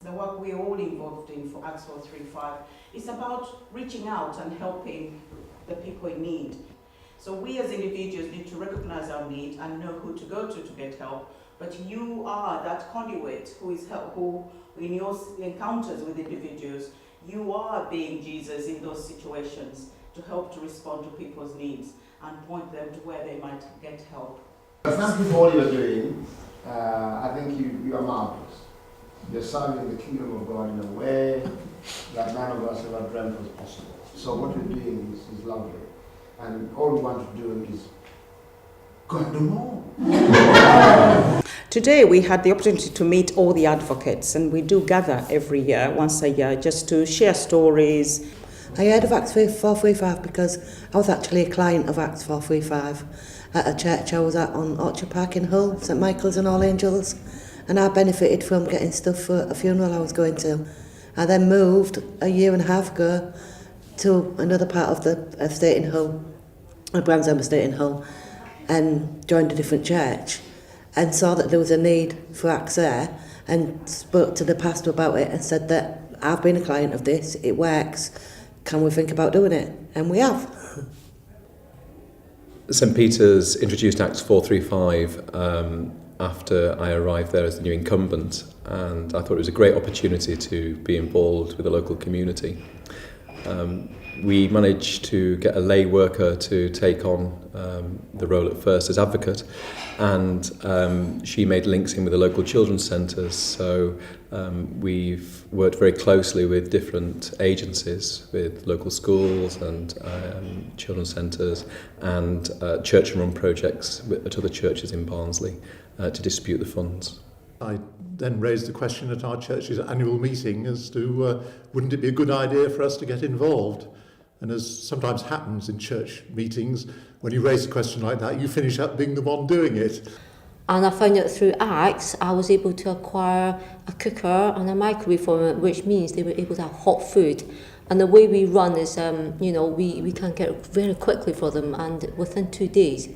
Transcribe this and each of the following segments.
the work we're all involved in for Acts435, is about reaching out and helping the people in need. So we as individuals need to recognize our need and know who to go to get help. But you are that conduit who in your encounters with individuals, you are being Jesus in those situations to help to respond to people's needs and point them to where they might get help. Thank you for all you're doing. I think you are marvelous. You're serving the kingdom of God in a way that none of us ever dreamt was possible. So what you're doing is lovely. And all we want to do is go and do more. Today we had the opportunity to meet all the advocates, and we do gather every year, once a year, just to share stories. I heard of Acts435 because I was actually a client of Acts435 at a church I was at on Orchard Park in Hull, St Michael's and All Angels, and I benefited from getting stuff for a funeral I was going to. I then moved a year and a half ago to another part of the estate in Hull, a Bransholme estate in Hull, and joined a different church and saw that there was a need for Acts there, and spoke to the pastor about it and said that I've been a client of this, it works, can we think about doing it? And we have. St Peter's introduced Acts435 after I arrived there as the new incumbent, and I thought it was a great opportunity to be involved with the local community. We managed to get a lay worker to take on the role at first as advocate, and she made links in with the local children's centres, so we've worked very closely with different agencies, with local schools and children's centres and church and run projects at other churches in Barnsley to distribute the funds. I then raised the question at our church's annual meeting as to wouldn't it be a good idea for us to get involved? And as sometimes happens in church meetings, when you raise a question like that, you finish up being the one doing it. And I found out through Acts, I was able to acquire a cooker and a microwave for them, which means they were able to have hot food. And the way we run is, we can get very quickly for them, and within 2 days,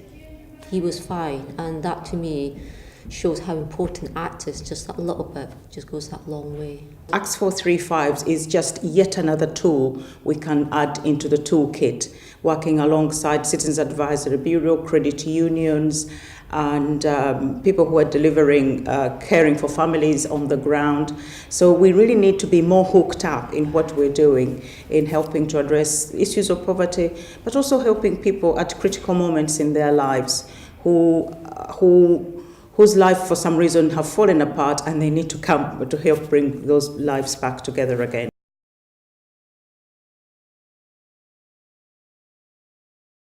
he was fine. And that to me shows how important ACT is. Just that little bit just goes that long way. Acts435 is just yet another tool we can add into the toolkit, working alongside Citizens Advisory Bureau, credit unions, and people who are delivering, caring for families on the ground. So we really need to be more hooked up in what we're doing in helping to address issues of poverty, but also helping people at critical moments in their lives whose life for some reason have fallen apart, and they need to come to help bring those lives back together again.